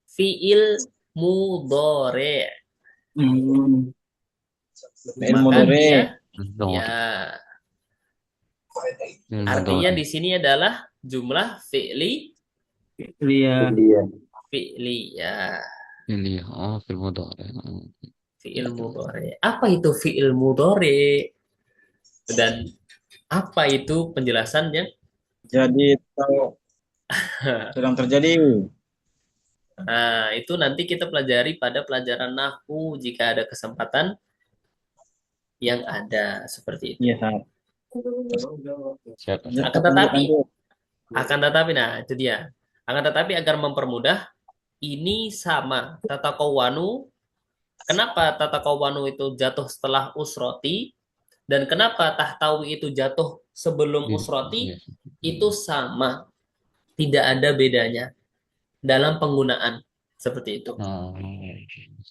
fiil mudhari. Fiil Maka mudhari. dia Dong. ya artinya di sini adalah jumlah fi'li Fi'liyah. ya. Ini fil mudhari. Fi'il mudhari. Apa itu fi'il mudhari? Dan apa itu penjelasannya? Jadi kalau sedang terjadi. Nah, itu nanti kita pelajari pada pelajaran nahwu jika ada kesempatan yang ada seperti itu. Iya, Sat. Siap. Akan tetapi, nah itu dia. Akan tetapi agar mempermudah, ini sama tatakawwanu. Kenapa tatakawwanu itu jatuh setelah usroti dan kenapa tahtawi itu jatuh sebelum usroti? Iya. Itu sama, tidak ada bedanya dalam penggunaan seperti itu.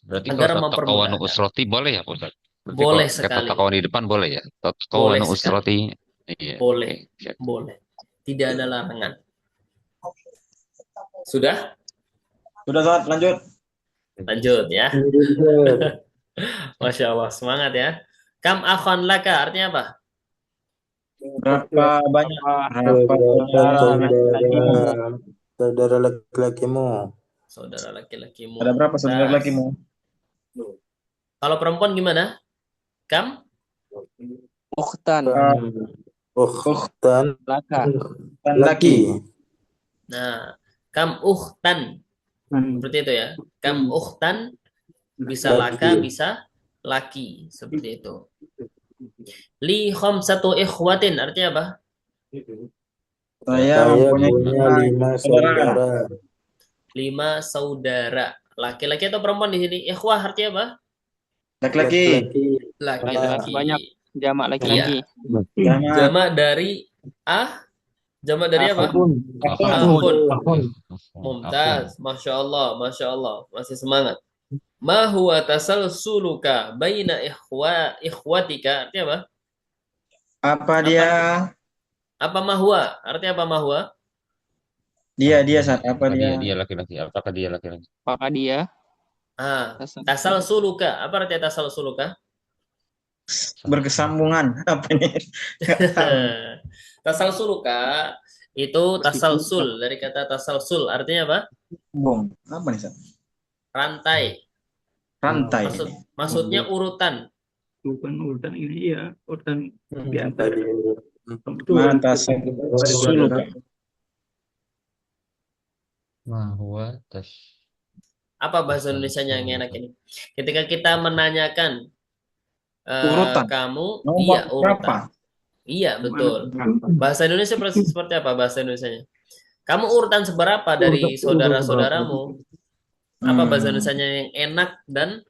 Berarti Agar kalau mempermudah. tatakawanu usroti boleh ya, Pak Ustadz? Berarti Boleh kalau sekali. tatakawan di depan boleh ya? Boleh Tatakawanu sekali. usroti. Iya. Boleh. Oke, siap. Boleh. Tidak ada larangan. Sudah? Sudah, Sat. Lanjut ya. Masya Allah, semangat ya. Kam akhon laka, artinya apa? Berapa banyak Saudara laki-lakimu. Saudara laki-lakimu. Ada berapa saudara Nah, lakimu? kalau perempuan gimana? Kam? Ukhtan. Ukhtan. Laka. Dan laki. Nah, kam ukhtan. Seperti itu ya. Kam ukhtan bisa laka, bisa laki. Seperti itu. Li khamsatu ikhwatin, artinya apa? Saya mempunyai 5 saudara. 5 saudara. Laki-laki atau perempuan di sini? Ikhwah artinya apa? laki-laki. Laki-laki. Banyak jamak laki-laki. Jamak dari jamak dari apa? Akhun. Mumtaz. Masya Allah, Masya Allah. Masih semangat. Ma huwa tasalsuluka baina ikhwatika, artinya apa? Apa dia? Apa mahwa? Artinya apa mahwa? Dia Sat. Apa dia? Dia laki-laki. Apakah dia laki-laki? Apakah dia? Tasalsuluka. Apa artinya tasalsuluka? Berkesambungan. Apa ini? Tasalsuluka itu tasalsul, dari kata tasalsul, artinya apa? Bung. Apa nih, Sat? Rantai. Rantai. Maksudnya urutan. Bukan urutan ini ya, urutan di antara. Mantas suluka. Mahwa tas. Apa bahasa Indonesianya yang enak ini? Ketika kita menanyakan Urutan. kamu, Nomor iya berapa? urutan. Iya, betul. Bahasa Indonesia seperti apa bahasa Indonesianya? Kamu urutan seberapa dari saudara-saudaramu? Apa bahasa Indonesianya yang enak dan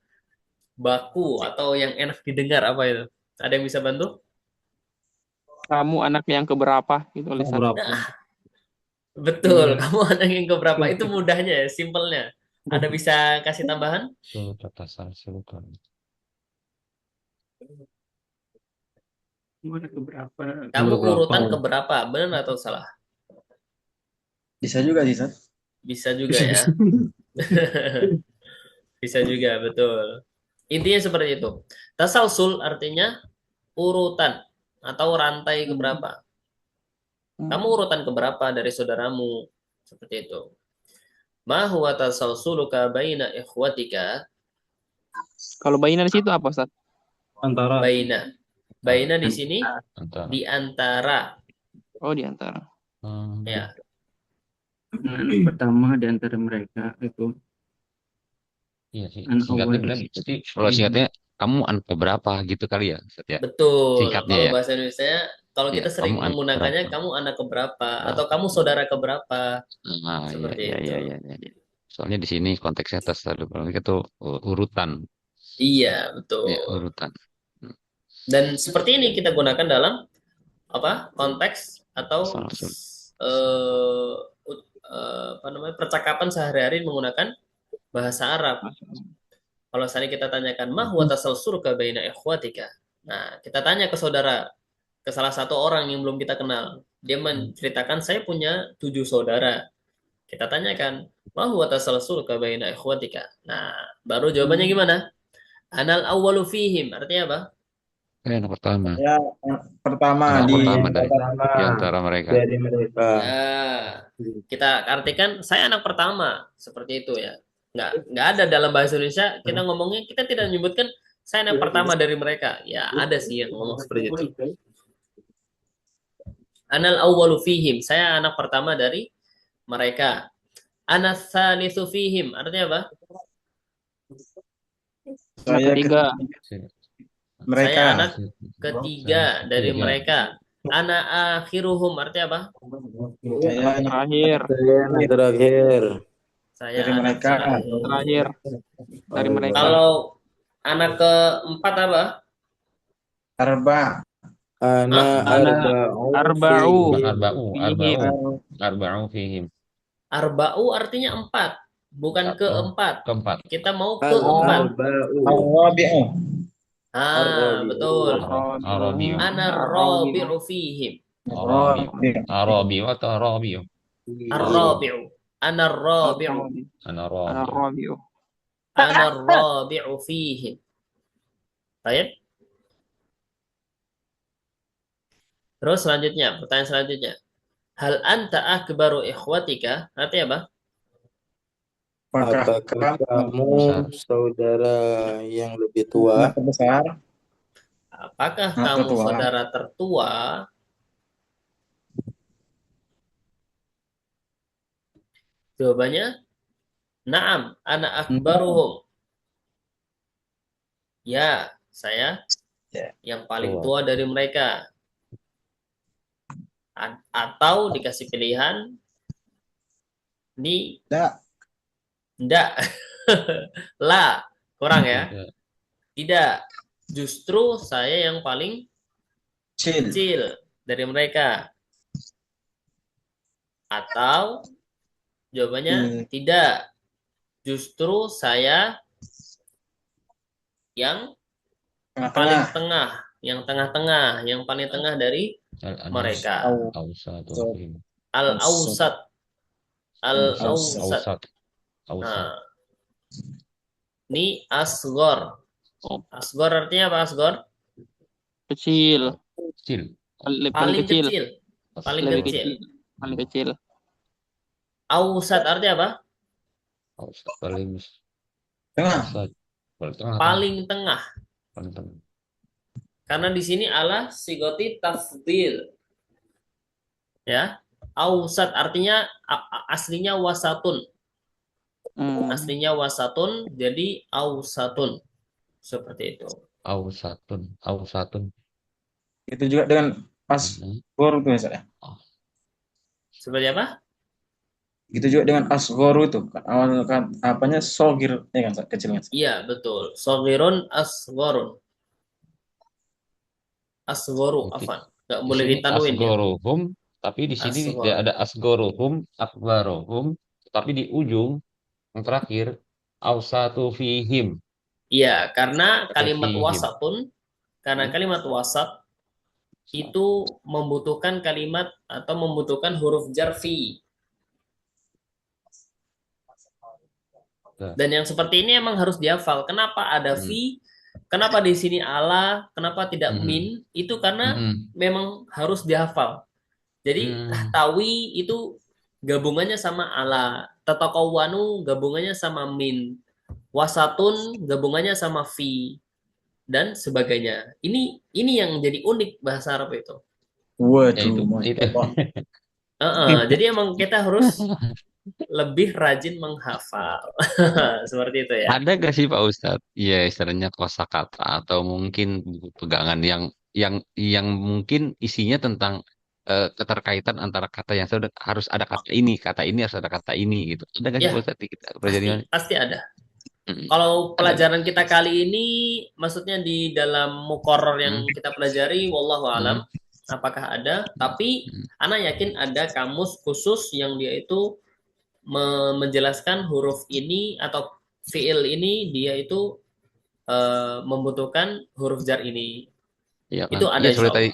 baku atau yang enak didengar, apa itu? Ada yang bisa bantu? Kamu anak yang keberapa? Gitu, Betul, kamu anak yang keberapa? Itu mudahnya ya, simpelnya. Ada bisa kasih tambahan? Itu batasan silakan. Mana keberapa? Kamu Nomor berapa? urutan keberapa? Benar atau salah? Bisa juga sih, Sat. Bisa juga ya. Bisa juga, betul. Intinya seperti itu. Tasalsul artinya urutan atau rantai keberapa. Kamu urutan keberapa dari saudaramu? Seperti itu. Ma huwa tasalsuluka baina ikhwatika? Kalau bayinya di situ apa, Ustaz? Antara. Baina. Baina di sini Antara. di antara. Oh, di antara. Ya, Nah, anak pertama di antara mereka itu Iya sih. anak Singkatnya awal. bilang, jadi kalau singkatnya kamu anak berapa gitu kali ya, Sat, ya? betul. Singkatnya Kalau ya. bahasa Indonesia, kalau Iya, kita kamu sering anak menggunakannya berapa? kamu anak keberapa atau Ah, kamu saudara keberapa, iya, seperti iya, itu. iya, iya, iya, iya. Soalnya di sini konteksnya atas itu urutan, Iya, ya betul. urutan. Hmm, Dan seperti ini kita gunakan dalam apa? Konteks atau Salsul. apa namanya? Percakapan sehari-hari menggunakan bahasa Arab. Kalau misalnya kita tanyakan mah huwa tasalsuluka baina ikhwatika. Nah, kita tanya ke saudara, ke salah satu orang yang belum kita kenal. Dia menceritakan saya punya 7 saudara. Kita tanyakan, ma huwa tasalsuluka baina ikhwatika. Nah, baru jawabannya gimana? Anal awwalu fihim. Artinya apa? Anak pertama, Ya, yang pertama anak di pertama dari Pertama di antara mereka. dari mereka. Ya, kita artikan saya anak pertama. Seperti itu ya. Nggak ada dalam bahasa Indonesia kita ngomongnya, kita tidak menyebutkan saya anak pertama dari mereka. Ya, ada sih yang ngomong seperti itu. Anal awwalu fihim. Saya anak pertama dari mereka. Anas salisu fihim. Artinya apa? Anak saya ketiga. mereka. Saya anak ketiga dari mereka. Ana akhiruhum. Artinya apa? Saya anak Terakhir. Saya yang terakhir. Saya dari anak mereka. Terakhir dari mereka. Kalau anak keempat apa? Arba. Ana Arba'u. Arba'u, Fihim. arba'u fihim. Arba'u artinya 4, bukan Oh, keempat. keempat. Kita mau keempat. Ar-rabi'u. Betul. Arabiyu. Ana rabi'u fihim. Arabiyu. Arabiyu atau Arabiyu? Ar-rabi'u. Ana rabi'u. Ana Ana Arabiyu. Rabi'u. Ana rabi'u fihim. Baik. Terus selanjutnya, pertanyaan selanjutnya. Hal anta akbaru ikhwatika? Artinya apa? Apakah Apakah kamu Besar. saudara yang lebih tua? anak terbesar? Apakah Anak kamu tertua. saudara tertua? Jawabannya, na'am, ana akbaruhum. Ya, saya Ya. yang paling Tua. tua dari mereka. Atau dikasih pilihan, Tidak. enggak. La, kurang ya. Tidak. Tidak. Justru saya yang paling Kecil. kecil dari mereka. Atau jawabannya tidak. Justru saya yang paling Tengah-tengah. tengah, yang tengah-tengah, yang paling tengah dari mereka. Awsatu fihim. Al-Ausat. Al-Ausat. Awsat. Awsat. Nah, ini asgor. Asgor artinya apa asgor? Kecil. Kecil. Paling Paling kecil. kecil. Paling Lebih kecil. kecil. Paling kecil. Ausat artinya apa? Awsat paling Tengah. awsat. Paling tengah. Paling tengah. Paling tengah. Karena di sini ala sigoti tafdil. Ya. Ausat artinya aslinya wasatun. Aslinya wasatun jadi ausatun. Seperti itu. Awsatun. Awsatun. Itu juga dengan asgor itu misalnya. Seperti apa? Itu juga dengan asgor itu. Awal apanya sogir ya kan Sat? Kecilnya. Iya, betul. Sogirun asgorun. Asgoru, Oke. afan. Nggak Di boleh sini ditanwin ya. asgorohum, tapi di sini Asghar. tidak ada asgorohum, akbarohum, tapi di ujung Yang terakhir, awsatu fihim. Iya, karena kalimat Fihim. wasatun, karena kalimat wasat itu membutuhkan kalimat atau membutuhkan huruf jar fi. Dan yang seperti ini emang harus dihafal. Kenapa ada fi? Kenapa di sini ala? Kenapa tidak min? Itu karena memang harus dihafal. Jadi tahtawi itu gabungannya sama ala. Tatakawwanu gabungannya sama min. Wasatun gabungannya sama fi dan sebagainya. Ini yang jadi unik bahasa Arab itu. Waduh, Itu. Jadi emang kita harus lebih rajin menghafal. Seperti itu ya. Ada gak sih Pak Ustadz? Iya, istilahnya kosakata atau mungkin buku pegangan yang mungkin isinya tentang keterkaitan antara kata yang sudah harus ada kata ini harus ada kata ini gitu. Ada gak sih Ya, Pak Ustadz kita pelajari? pasti ada. Mm. Kalau Ada. pelajaran kita kali ini, maksudnya di dalam mukoror yang kita pelajari, wallahu alam, apakah ada? Tapi Ana yakin ada kamus khusus yang dia itu menjelaskan huruf ini atau fiil ini dia itu membutuhkan huruf jar ini. Iya kan? Itu ada Iya, insya Allah.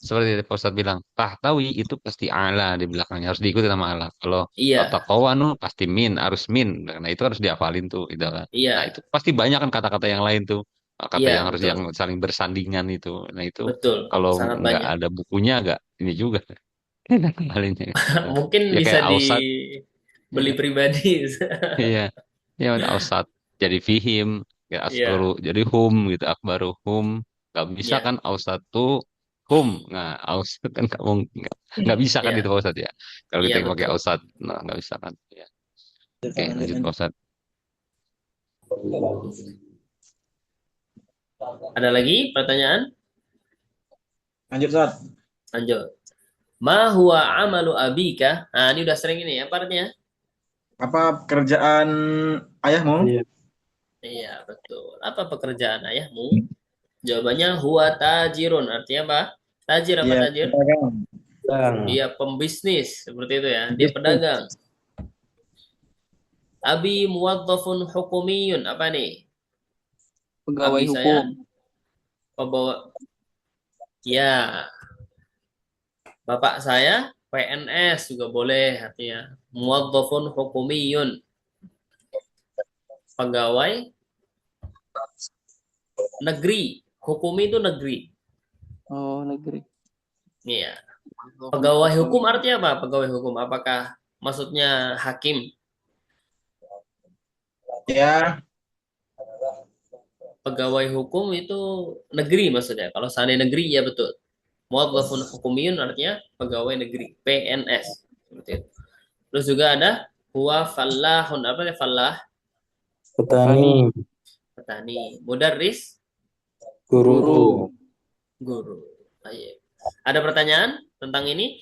seperti Pak Ustadz bilang, tahtawi itu pasti ala di belakangnya harus diikuti sama ala. Kalau Iya, taqawanu pasti min, harus min. Nah, itu harus dihafalin tuh gitu kan. Nah, iya, itu pasti banyak kan kata-kata yang lain tuh. Kata iya, yang harus betul. yang saling bersandingan itu. Nah, itu Betul, kalau sangat nggak banyak. ada bukunya nggak ini juga. Enak ngapalinnya. Mungkin Ya bisa kayak ausat. dibeli Iya, pribadi. iya. Ya udah ausat jadi fihim, ya Iya, asbaru jadi hum gitu, akbaru hum. Gak bisa iya, kan ausat tuh hum. Nah, ausat kan kamu nggak bisa kan itu iya, Pak Ustadz ya. Kalau iya kita yang pakai betul. ausat, nah nggak bisa kan. Ya. Oke, lanjut Pak Ustadz. Ada lagi pertanyaan? Lanjut, Ustaz. Lanjut. Ma huwa amalu abika? Nah, ini udah sering ini ya partnya. Apa pekerjaan ayahmu? Iya, betul. Apa pekerjaan ayahmu? Jawabannya huwa tajirun. Artinya apa? Tajir apa Iya, tajir? pedagang. Dia pembisnis, seperti itu ya. Dia pedagang. Abi muwaddafun hukumiyun. Apa nih? Pegawai Abi hukum. saya pembawa. Ya, bapak saya PNS juga boleh artinya. Muwaddafun hukumiyun. Pegawai negeri. Hukumi itu negeri. Oh, negeri. Iya. Pegawai hukum artinya apa? Pegawai hukum. Apakah maksudnya hakim? Ya, Pegawai hukum itu negeri maksudnya. Kalau seandainya negeri ya betul. Muwaddafun hukumiyun artinya pegawai negeri, PNS. Seperti itu. Terus juga ada huwa fallahun. Apa ya fallah? Petani, Petani. Mudarris, guru, guru. Baik. Ada pertanyaan tentang ini?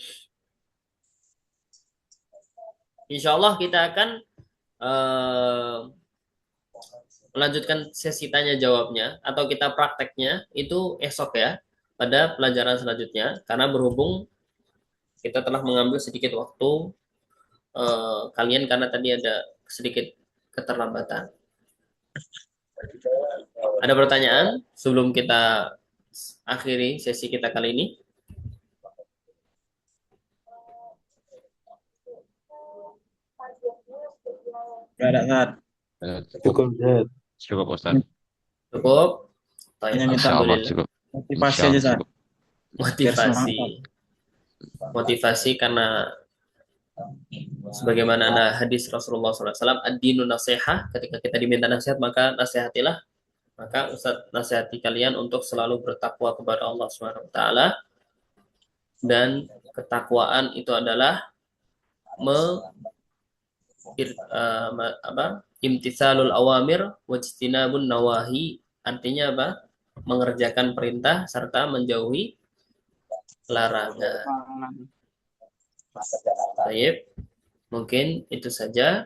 Insya Allah kita akan melanjutkan sesi tanya jawabnya atau kita prakteknya itu esok ya pada pelajaran selanjutnya karena berhubung kita telah mengambil sedikit waktu kalian karena tadi ada sedikit keterlambatan. Ada pertanyaan sebelum kita akhiri sesi kita kali ini? nggak ada, Ustaz. cukup Zat. Cukup Pak Ustadz. Cukup? Hanya minta Insya Allah Alhamdulillah. cukup. motivasi Insya aja, Allah Ustaz. cukup. Biar semangat. Motivasi karena sebagaimana ada hadis Rasulullah SAW, ad-dinu nasihah, ketika kita diminta nasihat maka nasihatilah. Maka Ustaz nasihati kalian untuk selalu bertakwa kepada Allah Subhanahu wa taala, dan ketakwaan itu adalah imtitsalul awamir wajtinabun nawahi, artinya apa? Mengerjakan perintah serta menjauhi larangan. Baik, mungkin itu saja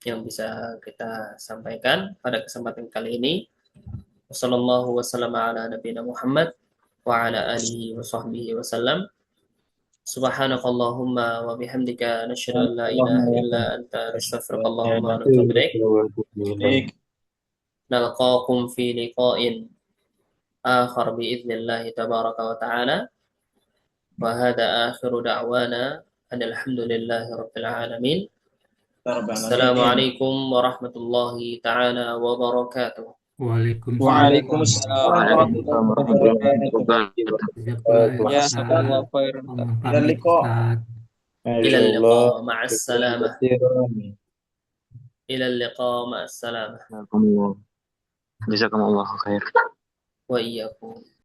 yang bisa kita sampaikan pada kesempatan kali ini. Wassallallahu wasallam ala nabiyina Muhammad wa ala alihi wa sahbihi wasallam. Subhanakallahumma wa bihamdika nasyhadu an la ilaha illa anta nastaghfiruka Allahumma wa Iya, natubu ilaik. Baik. Nalqakum fi liqa'in akhar biidznillah tabaraka wa ta'ala. Wa hadha akhiru da'wana alhamdulillahi rabbil alamin. Assalamualaikum warahmatullahi ta'ala wabarakatuh. Waalaikumsalam. Waalaikumsalam warahmatullahi wabarakatuh. Jazakallah Ya, Ustaz. jazakallah khairan. Mohon Ila pamit liqa. Ustaz. Ila Masya Allah. liqa ma'assalamah. Kasiran. Ila liqa ma'assalamah. Jazakumullah. Jazakumullah khair. Wa iyyakum.